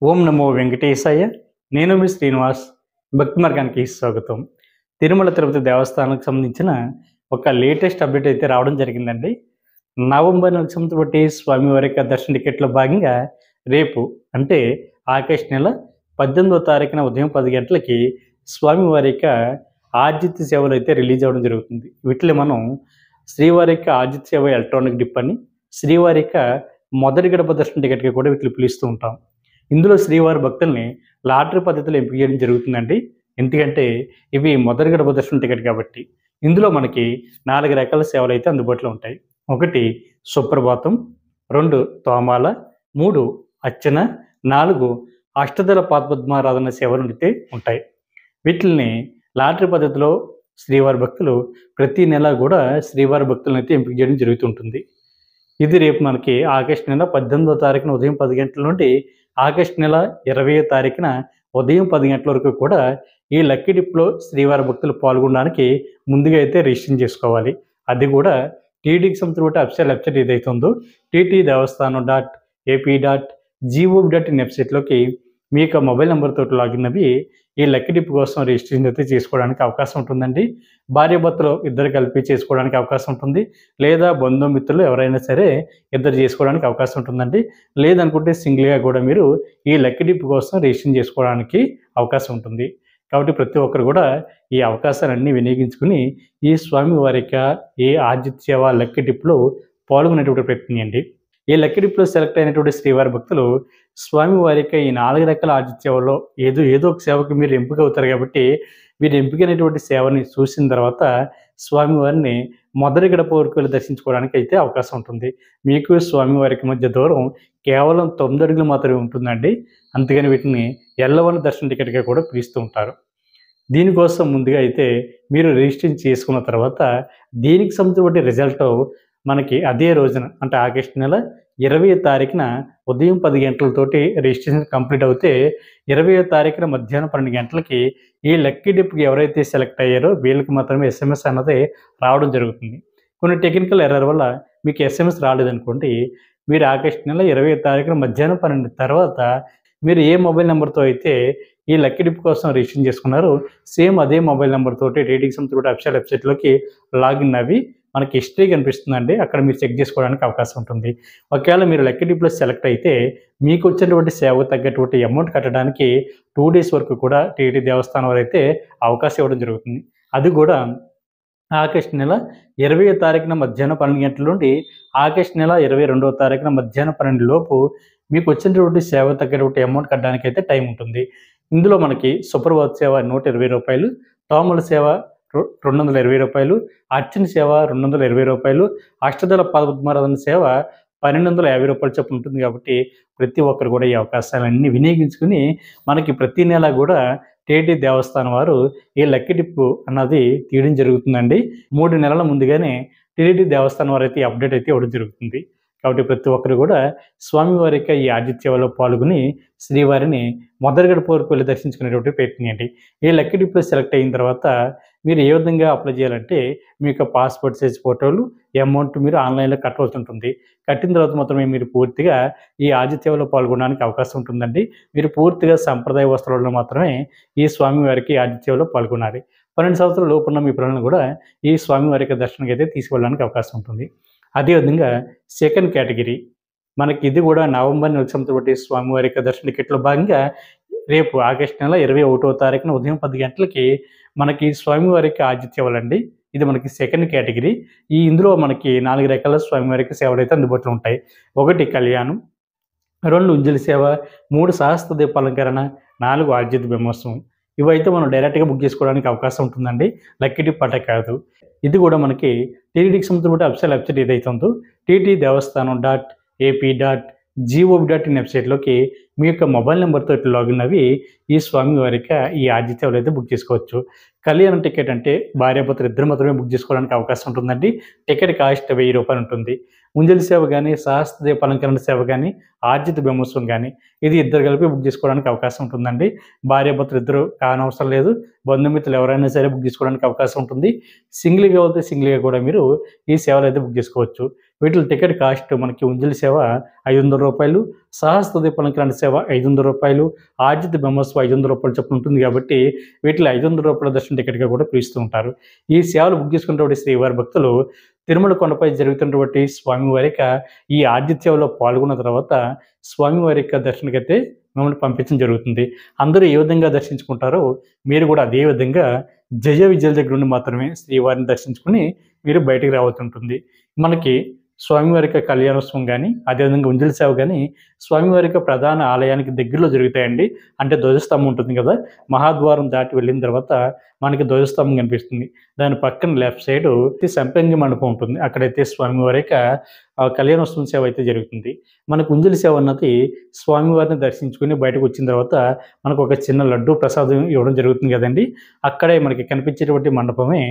ఓం నమో వెంకటేశాయ. నేను మీ శ్రీనివాస్. భక్తి మార్గానికి స్వాగతం. తిరుమల తిరుపతి దేవస్థానానికి సంబంధించిన ఒక లేటెస్ట్ అప్డేట్ అయితే రావడం జరిగిందండి. నవంబర్ నెలకు సంబంధించి స్వామివారి యొక్క దర్శన టికెట్లో భాగంగా రేపు అంటే ఆగస్టు నెల 18వ తారీఖున ఉదయం 10 గంటలకి స్వామివారి యొక్క ఆర్జిత సేవలు అయితే రిలీజ్ అవ్వడం జరుగుతుంది. వీటిలో మనం శ్రీవారి యొక్క ఆర్జిత సేవ ఎలక్ట్రానిక్ డిప్ అని, శ్రీవారి యొక్క మొదటి గడప దర్శన టికెట్గా కూడా వీటిని పిలుస్తూ ఉంటాం. ఇందులో శ్రీవారి భక్తుల్ని లాటరీ పద్ధతిలో ఎంపిక చేయడం జరుగుతుందండి. ఎందుకంటే ఇవి మొదటి గడప దర్శన టికెట్ కాబట్టి. ఇందులో మనకి 4 రకాల సేవలు అయితే అందుబాటులో ఉంటాయి. 1 సుప్రభాతం, 2 తోమాల, 3 అర్చన, 4 అష్టదళ పాదపద్మారాధన సేవలు అయితే ఉంటాయి. వీటిని లాటరీ పద్ధతిలో శ్రీవారి భక్తులు ప్రతి నెల కూడా శ్రీవారి భక్తులను అయితే ఎంపిక చేయడం జరుగుతుంటుంది. ఇది రేపు మనకి ఆగస్టు నెల 18వ తారీఖున ఉదయం 10 గంటల నుండి ఆగస్టు నెల 20వ తారీఖున ఉదయం 10 గంటల వరకు కూడా ఈ లక్కీ డిప్లో శ్రీవారి భక్తులు పాల్గొనడానికి ముందుగా అయితే రిజిస్ట్రేషన్ చేసుకోవాలి. అది కూడా టీటీడీకి సంబంధించిన అఫీషియల్ వెబ్సైట్ ఏదైతే ఉందో tt.దేవస్థానం.ap.gov.in వెబ్సైట్లోకి మీ యొక్క మొబైల్ నెంబర్తో లాగిన్ అవి ఈ లక్కీ డిప్ కోసం రిజిస్ట్రేషన్ అయితే చేసుకోవడానికి అవకాశం ఉంటుందండి. భార్యాభర్తలు ఇద్దరు కలిపి చేసుకోవడానికి అవకాశం ఉంటుంది, లేదా బంధుమిత్రులు ఎవరైనా సరే ఇద్దరు చేసుకోవడానికి అవకాశం ఉంటుందండి. లేదనుకుంటే సింగిల్గా కూడా మీరు ఈ లక్కీ డిప్ కోసం రిజిస్ట్రేషన్ చేసుకోవడానికి అవకాశం ఉంటుంది. కాబట్టి ప్రతి ఒక్కరు కూడా ఈ అవకాశాలన్నీ వినియోగించుకుని ఈ స్వామివారి యొక్క ఈ ఆర్జిత సేవ లక్కీ డిప్లో పాల్గొనేటువంటి ప్రయత్నం చేయండి. ఈ లక్కీ డిప్లో సెలెక్ట్ అయినటువంటి శ్రీవారి భక్తులు స్వామివారి యొక్క ఈ 4 రకాల ఆర్జిత సేవలో ఏదో ఒక సేవకి మీరు ఎంపిక అవుతారు కాబట్టి మీరు ఎంపికైనటువంటి సేవని చూసిన తర్వాత స్వామివారిని మొదటి గడప వరకు వెళ్ళి దర్శించుకోవడానికి అయితే అవకాశం ఉంటుంది. మీకు స్వామివారికి మధ్య దూరం కేవలం 9 అడుగులు మాత్రమే ఉంటుందండి. అందుకని వీటిని ఎల్లవన దర్శన టికెట్గా కూడా పిలుస్తూ ఉంటారు. దీనికోసం ముందుగా అయితే మీరు రిజిస్ట్రేషన్ చేసుకున్న తర్వాత దీనికి సంబంధించిన రిజల్ట్ మనకి అదే రోజున అంటే ఆగస్టు నెల 20వ తారీఖున ఉదయం 10 గంటలతోటి రిజిస్ట్రేషన్ కంప్లీట్ అవుతే 20వ తారీఖున మధ్యాహ్నం 12 గంటలకి ఈ లక్కీ డిప్కి ఎవరైతే సెలెక్ట్ అయ్యారో వీళ్ళకి మాత్రమే ఎస్ఎంఎస్ అన్నది రావడం జరుగుతుంది. కొన్ని టెక్నికల్ ఎర్రర్ వల్ల మీకు ఎస్ఎంఎస్ రాలేదనుకోండి, మీరు ఆగస్టు నెల 20వ తారీఖున మధ్యాహ్నం 12 తర్వాత మీరు ఏ మొబైల్ నెంబర్తో అయితే ఈ లక్కీ డిప్ కోసం రిజిస్ట్రేషన్ చేసుకున్నారో సేమ్ అదే మొబైల్ నెంబర్ తోటి టీటీడీకి సంబంధించిన అఫీషియల్ వెబ్సైట్లోకి లాగిన్ అవి మనకి హిస్టరీ కనిపిస్తుందండి. అక్కడ మీరు చెక్ చేసుకోవడానికి అవకాశం ఉంటుంది. ఒకవేళ మీరు లక్కీ డిప్లో సెలెక్ట్ అయితే మీకు వచ్చినటువంటి సేవకు తగ్గటువంటి అమౌంట్ కట్టడానికి 2 డేస్ వరకు కూడా టీటీడీ దేవస్థానం వారు అయితే అవకాశం ఇవ్వడం జరుగుతుంది. అది కూడా ఆగస్టు నెల 20వ తారీఖున మధ్యాహ్నం 12 గంటల నుండి ఆగస్టు నెల 22వ తారీఖున మధ్యాహ్నం 12 లోపు మీకు వచ్చినటువంటి సేవ తగ్గటువంటి అమౌంట్ కట్టడానికి అయితే టైం ఉంటుంది. ఇందులో మనకి సుప్రభాత సేవ ₹120, తోమల సేవ ₹220, అర్చన సేవ ₹220, అష్టదళ పాదపద్మారాధన సేవ ₹1250 చొప్పున ఉంటుంది. కాబట్టి ప్రతి ఒక్కరు కూడా ఈ అవకాశాలన్నీ వినియోగించుకుని మనకి ప్రతి నెల కూడా టీటీడీ దేవస్థానం వారు ఈ లక్కీ డిప్ అన్నది తీయడం జరుగుతుందండి. 3 నెలల ముందుగానే టీటీడీ దేవస్థానం వారు అయితే అప్డేట్ అయితే ఇవ్వడం జరుగుతుంది. కాబట్టి ప్రతి ఒక్కరు కూడా స్వామివారి యొక్క ఈ ఆర్జిత సేవలో పాల్గొని శ్రీవారిని మొదటి గడప వరకు వెళ్ళి దర్శించుకునేటువంటి ప్రయత్నం చేయండి. ఈ లక్కీ డిప్లో సెలెక్ట్ అయిన తర్వాత మీరు ఏ విధంగా అప్లై చేయాలంటే మీ యొక్క పాస్పోర్ట్ సైజ్ ఫోటోలు, అమౌంట్ మీరు ఆన్లైన్లో కట్టవలసి ఉంటుంది. కట్టిన తర్వాత మాత్రమే మీరు పూర్తిగా ఈ ఆర్జిత సేవలో పాల్గొనడానికి అవకాశం ఉంటుందండి. మీరు పూర్తిగా సంప్రదాయ వస్త్రాలలో మాత్రమే ఈ స్వామివారికి ఆర్జిత సేవలో పాల్గొనాలి. 12 సంవత్సరాల లోపు ఉన్న మీ పిల్లలను కూడా ఈ స్వామివారి యొక్క దర్శనానికి అయితే తీసుకువెళ్ళడానికి అవకాశం ఉంటుంది. అదేవిధంగా సెకండ్ కేటగిరీ మనకి ఇది కూడా నవంబర్ నెలకు సంబంధించిన స్వామివారి యొక్క దర్శన టికెట్లో భాగంగా రేపు ఆగస్టు నెల 21వ తారీఖున ఉదయం 10 గంటలకి మనకి స్వామివారికి ఆర్జిత సేవలండి. ఇది మనకి సెకండ్ కేటగిరీ. ఇందులో మనకి 4 రకాల స్వామివారికి సేవలు అయితే అందుబాటులో ఉంటాయి. 1 కళ్యాణం, 2 ఉంజలి సేవ, 3 సహస్ర దీపాలంకరణ, 4 ఆర్జిత బ్రహ్మోత్సవం. ఇవైతే మనం డైరెక్ట్గా బుక్ చేసుకోవడానికి అవకాశం ఉంటుందండి. లక్కీ డిప్ అటే కాదు. ఇది కూడా మనకి టీటీడీకి సంబంధించిన అఫీషియల్ వెబ్సైట్ ఏదైతే ఉందో tt.దేవస్థానం.ap.gov.in వెబ్సైట్లోకి మీ యొక్క మొబైల్ నెంబర్తో లాగిన్ అవి ఈ స్వామివారికి ఈ ఆర్జిత సేవలు అయితే బుక్ చేసుకోవచ్చు. కళ్యాణం టికెట్ అంటే భార్యాభర్తలు ఇద్దరు మాత్రమే బుక్ చేసుకోవడానికి అవకాశం ఉంటుందండి. టికెట్ కాస్ట్ ₹1000 ఉంటుంది. ఉంజలి సేవ కానీ, సహస్ర దీపాలంకరణ సేవ కానీ, ఆర్జిత బ్రహ్మోత్సవం కానీ ఇది ఇద్దరు కలిపి బుక్ చేసుకోవడానికి అవకాశం ఉంటుందండి. భార్యాభర్తలు ఇద్దరు కానవసరం లేదు. బంధుమిత్రులు ఎవరైనా సరే బుక్ చేసుకోవడానికి అవకాశం ఉంటుంది. సింగిల్గా అయితే సింగిల్గా కూడా మీరు ఈ సేవలు అయితే బుక్ చేసుకోవచ్చు. వీటిలో టికెట్ కాస్ట్ మనకి ఉంజలి సేవ రూ. 500, సహస్రదీప అలంకరణ సేవ రూ. 500, ఆర్జిత బ్రహ్మోత్సవం రూ. 500 చొప్పున ఉంటుంది కాబట్టి వీటిలో రూ. 500 దర్శన టికెట్గా కూడా పిలుస్తూ ఉంటారు. ఈ సేవలు బుక్ చేసుకున్నటువంటి శ్రీవారి భక్తులు తిరుమల కొండపై జరుగుతున్నటువంటి స్వామివారి యొక్క ఈ ఆర్జిత సేవలో పాల్గొన్న తర్వాత స్వామివారి యొక్క దర్శనకైతే మిమ్మల్ని పంపించడం జరుగుతుంది. అందరూ ఏ విధంగా దర్శించుకుంటారో మీరు కూడా అదే విధంగా జయ విజయాల దగ్గర నుండి మాత్రమే శ్రీవారిని దర్శించుకుని మీరు బయటికి రావాల్సి ఉంటుంది. మనకి స్వామివారి యొక్క కళ్యాణోత్సవం కానీ అదేవిధంగా ఉంజలి సేవ కానీ స్వామివారి యొక్క ప్రధాన ఆలయానికి దగ్గరలో జరుగుతాయండి. అంటే ధ్వజస్తంభం ఉంటుంది కదా, మహాద్వారం దాటి వెళ్ళిన తర్వాత మనకి ధ్వజస్తంభం కనిపిస్తుంది. దాని పక్కన లెఫ్ట్ సైడ్ సంపంగి మండపం ఉంటుంది. అక్కడైతే స్వామివారి యొక్క కళ్యాణోత్సవం సేవ అయితే జరుగుతుంది. మనకు ఉంజలి సేవ అన్నది స్వామివారిని దర్శించుకుని బయటకు వచ్చిన తర్వాత మనకు ఒక చిన్న లడ్డు ప్రసాదం ఇవ్వడం జరుగుతుంది కదండి. అక్కడే మనకి కనిపించేటువంటి మండపమే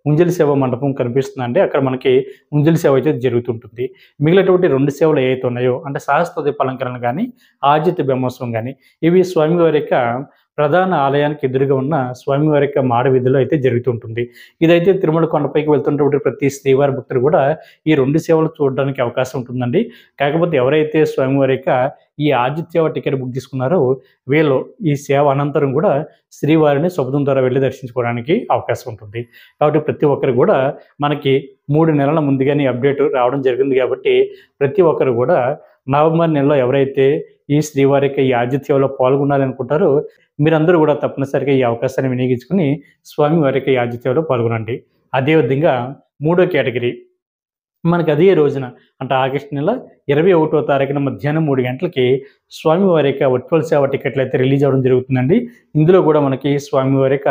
ఉంజలి సేవ మండపం కనిపిస్తుందండి. అక్కడ మనకి ఉంజలి సేవ అయితే జరుగుతుంటుంది. మిగిలినటువంటి 2 సేవలు ఏవైతే ఉన్నాయో అంటే సహస్రదీప అలంకరణ కానీ ఆర్జిత బ్రహ్మోత్సవం కానీ ఇవి స్వామివారి యొక్క ప్రధాన ఆలయానికి ఎదురుగా ఉన్న స్వామివారి యొక్క మాడ వీధిలో అయితే జరుగుతుంటుంది. ఇదైతే తిరుమల కొండపైకి వెళ్తున్నటువంటి ప్రతి శ్రీవారి భక్తులు కూడా ఈ 2 సేవలు చూడడానికి అవకాశం ఉంటుందండి. కాకపోతే ఎవరైతే స్వామివారి యొక్క ఈ ఆర్జిత సేవ టికెట్ బుక్ చేసుకున్నారో వీళ్ళు ఈ సేవ అనంతరం కూడా శ్రీవారిని శుభదం ద్వారా వెళ్ళి దర్శించుకోవడానికి అవకాశం ఉంటుంది. కాబట్టి ప్రతి ఒక్కరు కూడా మనకి 3 నెలల ముందుగానే అప్డేట్ రావడం జరిగింది కాబట్టి ప్రతి ఒక్కరు కూడా నవంబర్ నెలలో ఎవరైతే ఈ శ్రీవారికి ఈ ఆర్జిత సేవలో పాల్గొనాలనుకుంటారో మీరందరూ కూడా తప్పనిసరిగా ఈ అవకాశాన్ని వినియోగించుకుని స్వామివారికి ఈ ఆర్జిత సేవలో పాల్గొనండి. అదేవిధంగా 3వ కేటగిరీ మనకి అదే రోజున అంటే ఆగస్టు నెల 21వ తారీఖున మధ్యాహ్నం 3 గంటలకి స్వామివారి యొక్క వర్చువల్ సేవ టికెట్లు అయితే రిలీజ్ అవ్వడం జరుగుతుందండి. ఇందులో కూడా మనకి స్వామివారి యొక్క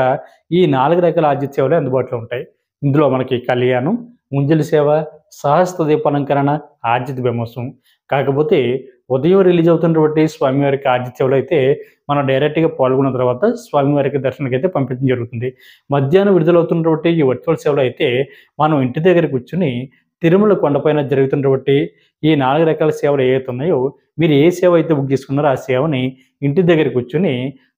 ఈ 4 రకాల ఆర్జిత సేవలే అందుబాటులో ఉంటాయి. ఇందులో మనకి కళ్యాణం, ఉంజలి సేవ, సహస్రదీప అలంకరణ, ఆర్జిత బ్రహ్మోత్సవం. కాకపోతే ఉదయం రిలీజ్ అవుతున్నటువంటి స్వామివారికి ఆర్జిత సేవలో అయితే మనం డైరెక్ట్గా పాల్గొన్న తర్వాత స్వామివారికి దర్శనకి అయితే పంపించడం జరుగుతుంది. మధ్యాహ్నం విడుదలవుతున్నటువంటి ఈ వర్చువల్ సేవలో అయితే మనం ఇంటి దగ్గర కూర్చుని తిరుమల కొండపైన జరుగుతున్నటువంటి ఈ 4 రకాల సేవలు ఏవైతే ఉన్నాయో మీరు ఏ సేవ అయితే బుక్ చేసుకున్నారో ఆ సేవని ఇంటి దగ్గర కూర్చుని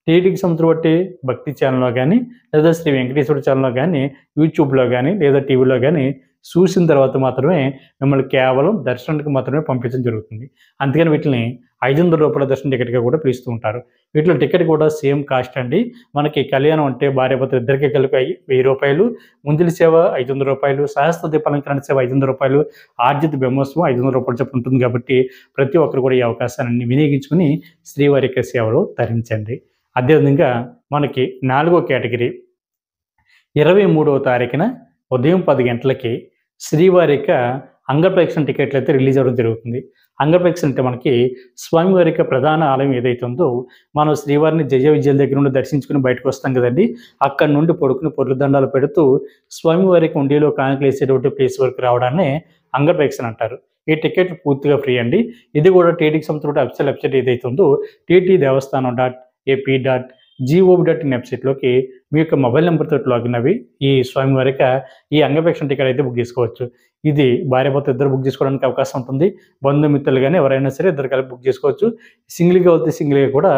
టీటీకి సంబంధించిన బట్టి భక్తి ఛానల్లో కానీ లేదా శ్రీ వెంకటేశ్వర ఛానల్లో కానీ యూట్యూబ్లో కానీ లేదా టీవీలో కానీ చూసిన తర్వాత మాత్రమే మిమ్మల్ని కేవలం దర్శనానికి మాత్రమే పంపించడం జరుగుతుంది. అందుకని వీటిని రూ. 500 దర్శన టికెట్గా కూడా పిలుస్తూ ఉంటారు. వీటిలో టికెట్ కూడా సేమ్ కాస్ట్ అండి. మనకి కళ్యాణం అంటే భార్యాభర్తలు ఇద్దరికి కలిపి రూ. 1000, ఉంజలి సేవ రూ. 500, సహస్రదీప అలంకరణ సేవ రూ. 500, ఆర్జిత బ్రహ్మోత్సవం రూ. 500 చొప్పున ఉంటుంది కాబట్టి ప్రతి ఒక్కరు కూడా ఈ అవకాశాన్ని వినియోగించుకుని శ్రీవారి యొక్క సేవలో తరించండి. అదేవిధంగా మనకి 4వ కేటగిరీ 23వ తారీఖున ఉదయం 10 గంటలకి శ్రీవారి యొక్క అంగప్రదక్షిణ టికెట్లు అయితే రిలీజ్ అవ్వడం జరుగుతుంది. అంగప్రదక్షిణ అంటే మనకి స్వామివారి యొక్క ప్రధాన ఆలయం ఏదైతే ఉందో మనం శ్రీవారిని జయ విజయాల దగ్గర నుండి దర్శించుకుని బయటకు వస్తాం కదండి. అక్కడి నుండి పడుకుని పొర్లు దండాలు పెడుతూ స్వామివారికి ఉండిలో కానుకలు వేసేటువంటి ప్లేస్ వరకు రావడాన్ని అంగప్రదక్షిణ అంటారు. ఈ టికెట్ పూర్తిగా ఫ్రీ అండి. ఇది కూడా టీటీకి సంబంధించిన అఫీషియల్ వెబ్సైట్ ఏదైతే ఉందో ttdevastanam.ap.gov.in వెబ్సైట్లోకి మీ యొక్క మొబైల్ నెంబర్తో లాగిన్ అవి ఈ స్వామివారి యొక్క ఈ అంగప్రదక్షిణ టికెట్ అయితే బుక్ చేసుకోవచ్చు. ఇది భార్యాభర్త ఇద్దరు బుక్ చేసుకోవడానికి అవకాశం ఉంటుంది. బంధుమిత్రులు కానీ ఎవరైనా సరే ఇద్దరు కలిపి బుక్ చేసుకోవచ్చు. సింగిల్గా అయితే సింగిల్గా కూడా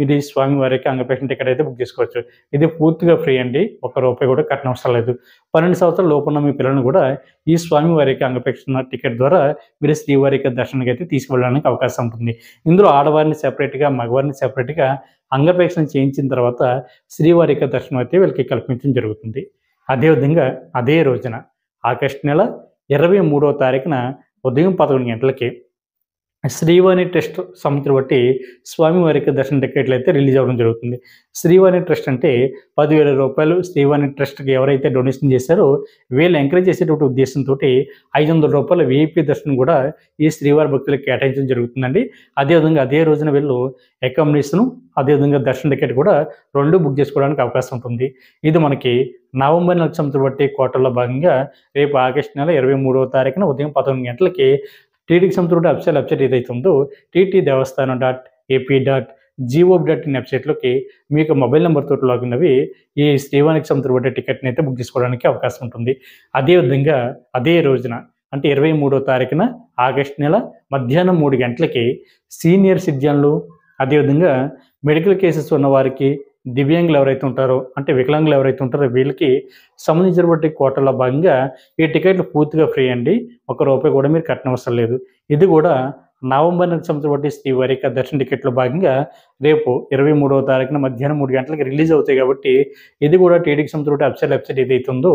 ఇది స్వామివారి యొక్క అంగప్రదక్షిణ టికెట్ అయితే బుక్ చేసుకోవచ్చు. ఇది పూర్తిగా ఫ్రీ అండి. ₹1 కూడా కట్టనవసరం అవసరం లేదు. 12 సంవత్సరాల లోపు ఉన్న మీ పిల్లలను కూడా ఈ స్వామివారి యొక్క అంగప్రదక్షిణ టికెట్ ద్వారా మీరు శ్రీవారి యొక్క దర్శనానికి అయితే తీసుకువెళ్ళడానికి అవకాశం ఉంటుంది. ఇందులో ఆడవారిని సెపరేట్గా మగవారిని సెపరేట్గా అంగప్రదక్షిణ చేయించిన తర్వాత శ్రీవారి యొక్క దర్శనం అయితే వీళ్ళకి కల్పించడం జరుగుతుంది. అదేవిధంగా అదే రోజున ఆగస్టు నెల 23వ తారీఖున ఉదయం 11 గంటలకి శ్రీవాణి ట్రస్ట్ సంస్థను బట్టి స్వామివారి యొక్క దర్శన టికెట్లు అయితే రిలీజ్ అవ్వడం జరుగుతుంది. శ్రీవాణి ట్రస్ట్ అంటే ₹10,000 శ్రీవాణి ట్రస్ట్కి ఎవరైతే డొనేషన్ చేశారో వీళ్ళు ఎంకరేజ్ చేసేటువంటి ఉద్దేశంతో ₹500 వీఐపీ దర్శనం కూడా ఈ శ్రీవారి భక్తులకు కేటాయించడం జరుగుతుందండి. అదేవిధంగా అదే రోజున వీళ్ళు అకామిడేషను అదేవిధంగా దర్శన టికెట్ కూడా 2 బుక్ చేసుకోవడానికి అవకాశం ఉంటుంది. ఇది మనకి నవంబర్ నెలకు సంబంధించిన బట్టి కోటల్లో భాగంగా రేపు ఆగస్టు నెల 23వ తారీఖున ఉదయం 11 గంటలకి టీటీకి సంబంధించిన అఫీషియల్ వెబ్సైట్ ఏదైతే ఉందో ttdevastanam.ap.gov.in వెబ్సైట్లోకి మీకు మొబైల్ నెంబర్తో లాగిన్ అవి ఈ శ్రీవారికి సంబంధించిన టికెట్ని అయితే బుక్ చేసుకోవడానికి అవకాశం ఉంటుంది. అదేవిధంగా అదే రోజున అంటే 23వ తారీఖున ఆగస్టు నెల మధ్యాహ్నం 3 గంటలకి సీనియర్ సిటిజన్లు అదేవిధంగా మెడికల్ కేసెస్ ఉన్నవారికి దివ్యాంగులు ఎవరైతే ఉంటారో అంటే వికలాంగులు ఎవరైతే ఉంటారో వీళ్ళకి సంబంధించినటువంటి కోటాలో భాగంగా ఈ టికెట్లు పూర్తిగా ఫ్రీ అండి. ₹1 కూడా మీరు కట్టనవసరం లేదు. ఇది కూడా నవంబర్ నెలకు సంబంధించినటువంటి శ్రీవారి యొక్క దర్శన టికెట్‌లో భాగంగా రేపు 23వ తారీఖున మధ్యాహ్నం 3 గంటలకి రిలీజ్ అవుతాయి కాబట్టి ఇది కూడా టీటీడీకి సంబంధించిన వెబ్సైట్ ఏదైతే ఉందో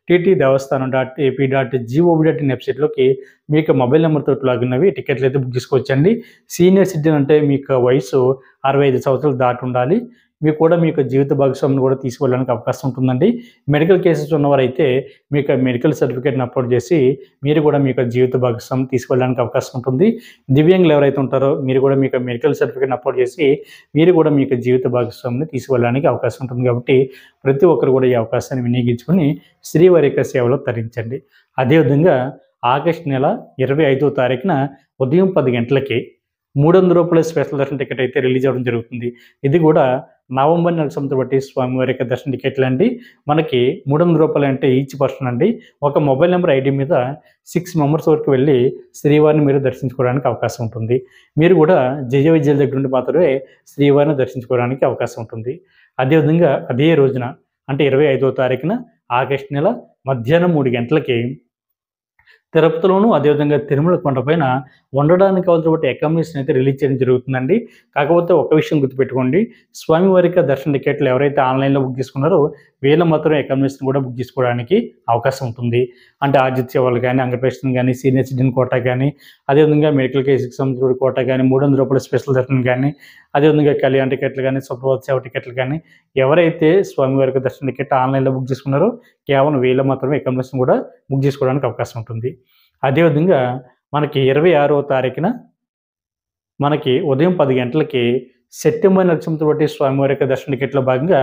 టీటీ దేవస్థానం .ఏపీ.gov.in వెబ్సైట్‌లోకి మీకు మొబైల్ నెంబర్‌తో లాగిన్ అయ్యి టికెట్లు అయితే బుక్ చేసుకోవచ్చండి. సీనియర్ సిటిజన్ అంటే మీకు వయసు 65 సంవత్సరాలు దాటి ఉండాలి. మీకు కూడా మీకు జీవిత భాగస్వామిని కూడా తీసుకెళ్ళడానికి అవకాశం ఉంటుందండి. మెడికల్ కేసెస్ ఉన్నవారైతే మీకు మెడికల్ సర్టిఫికేట్‌ని అప్లోడ్ చేసి మీరు కూడా మీకు జీవిత భాగస్వామిని తీసుకెళ్ళడానికి అవకాశం ఉంటుంది. దివ్యాంగులు ఎవరైతే ఉంటారో మీరు కూడా మీకు మెడికల్ సర్టిఫికేట్‌ని అప్లోడ్ చేసి మీరు కూడా మీకు జీవిత భాగస్వామిని తీసుకెళ్ళడానికి అవకాశం ఉంటుంది కాబట్టి ప్రతి ఒక్కరు కూడా ఈ అవకాశాన్ని వినియోగించుకొని శ్రీవారి యొక్క సేవలో తరించండి. అదేవిధంగా ఆగస్టు నెల 25వ తారీఖున ఉదయం 10 గంటలకి ₹300 స్పెషల్ దర్శన టికెట్ అయితే రిలీజ్ అవ్వడం జరుగుతుంది. ఇది కూడా నవంబర్ నెలకు సంబంధించి స్వామివారి యొక్క దర్శన టికెట్లు అండి. మనకి ₹300 అంటే ఈచ్ పర్సన్ అండి. ఒక మొబైల్ నెంబర్ ఐడి మీద 6 మెంబర్స్ వరకు వెళ్ళి శ్రీవారిని మీరు దర్శించుకోవడానికి అవకాశం ఉంటుంది. మీరు కూడా జయ విజయాల దగ్గర నుండి మాత్రమే శ్రీవారిని దర్శించుకోవడానికి అవకాశం ఉంటుంది. అదేవిధంగా అదే రోజున అంటే 25వ తారీఖున ఆగస్టు నెల మధ్యాహ్నం 3 గంటలకి తిరుపతిలోను అదేవిధంగా తిరుమల కొండపైన ఉండడానికి కావాల్సినటువంటి అకామిడేషన్ అయితే రిలీజ్ చేయడం జరుగుతుందండి. కాకపోతే ఒక విషయం గుర్తుపెట్టుకోండి, స్వామివారి యొక్క దర్శన టికెట్లు ఎవరైతే ఆన్లైన్‌లో బుక్ చేసుకున్నారో వీళ్ళు మాత్రమే అకామిడేషన్ కూడా బుక్ చేసుకోవడానికి అవకాశం ఉంటుంది. అంటే ఆతిథ్య వాళ్ళు కానీ, అంగప్రదర్శనం కానీ, సీనియర్ సిటిజన్ కోటా కానీ, అదేవిధంగా మెడికల్ కేసుకి సంబంధించిన కోటా కానీ, ₹300 స్పెషల్ దర్శనం కానీ, అదేవిధంగా కళ్యాణ టికెట్లు కానీ, సుప్రభాత సేవ టికెట్లు కానీ ఎవరైతే స్వామివారి యొక్క దర్శన టికెట్ ఆన్లైన్‌లో బుక్ చేసుకున్నారో కేవలం వీళ్ళు మాత్రమే అకామిడేషన్ కూడా బుక్ చేసుకోవడానికి అవకాశం ఉంటుంది. అదేవిధంగా మనకి 26వ తారీఖున మనకి ఉదయం 10 గంటలకి సెప్టెంబర్ నెలకు సంబంధించిన స్వామివారి యొక్క దర్శన టికెట్‌లో భాగంగా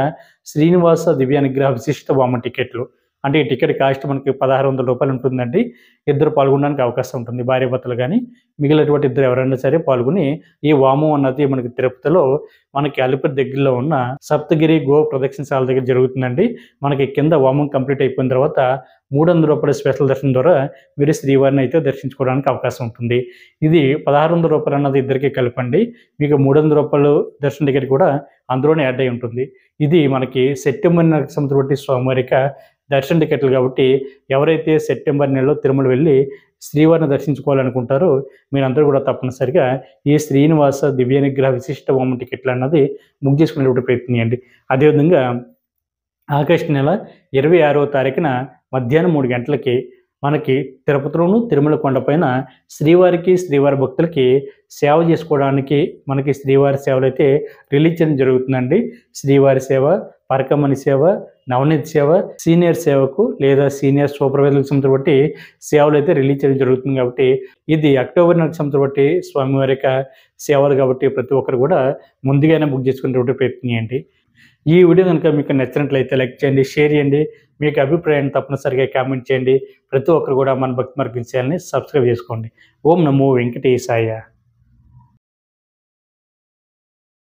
శ్రీనివాస దివ్యానుగ్రహ విశిష్ట వామన టికెట్లు అంటే ఈ టికెట్ కాస్ట్ మనకి ₹1600 ఉంటుందండి. ఇద్దరు పాల్గొనడానికి అవకాశం ఉంటుంది. భార్యాభర్తలు కానీ మిగిలినటువంటి ఇద్దరు ఎవరైనా సరే పాల్గొని ఈ వామం అన్నది మనకి తిరుపతిలో మనకి అలిపిరి దగ్గరలో ఉన్న సప్తగిరి గో ప్రదక్షిణశాల దగ్గర జరుగుతుందండి. మనకి కింద వామం కంప్లీట్ అయిపోయిన తర్వాత ₹300 స్పెషల్ దర్శనం ద్వారా మీరు శ్రీవారిని అయితే దర్శించుకోవడానికి అవకాశం ఉంటుంది. ఇది ₹1600 అన్నది ఇద్దరికి కలపండి. మీకు ₹300 దర్శన టికెట్ కూడా అందులోనే యాడ్ అయి ఉంటుంది. ఇది మనకి సెప్టెంబర్ నెలకు సంబంధించిన స్వామివారి యొక్క దర్శన టికెట్లు కాబట్టి ఎవరైతే సెప్టెంబర్ నెలలో తిరుమల వెళ్ళి శ్రీవారిని దర్శించుకోవాలనుకుంటారో మీరందరూ కూడా తప్పనిసరిగా ఈ శ్రీనివాస దివ్యానుగ్రహ విశిష్ట వామన టికెట్లు అన్నది బుక్ చేసుకునేటువంటి ప్రయత్నం చేయండి. అదేవిధంగా ఆగస్టు నెల 26వ తారీఖున మధ్యాహ్నం 3 గంటలకి మనకి తిరుపతిలోను తిరుమల కొండపైన శ్రీవారికి శ్రీవారి భక్తులకి సేవ చేసుకోవడానికి మనకి శ్రీవారి సేవలు అయితే రిలీజ్ చేయడం జరుగుతుందండి. శ్రీవారి సేవ, పరకమణి సేవ, నవనీత సేవ, సీనియర్ సేవకు లేదా సీనియర్ సూపర్వైజర్లకు సంబంధించి సేవలు అయితే రిలీజ్ చేయడం జరుగుతుంది కాబట్టి ఇది అక్టోబర్ నెలకు సంబంధించి స్వామివారి యొక్క సేవలు కాబట్టి ప్రతి ఒక్కరు కూడా ముందుగానే బుక్ చేసుకునేటువంటి ప్రయత్నం చేయండి. ఈ వీడియో కనుక మీకు నచ్చినట్లయితే లైక్ చేయండి, షేర్ చేయండి. మీకు అభిప్రాయాన్ని తప్పనిసరిగా కామెంట్ చేయండి. ప్రతి ఒక్కరు కూడా మన భక్తి మార్గం ఛానల్‌ని సబ్స్క్రైబ్ చేసుకోండి. ఓం నమో వెంకటేశాయ.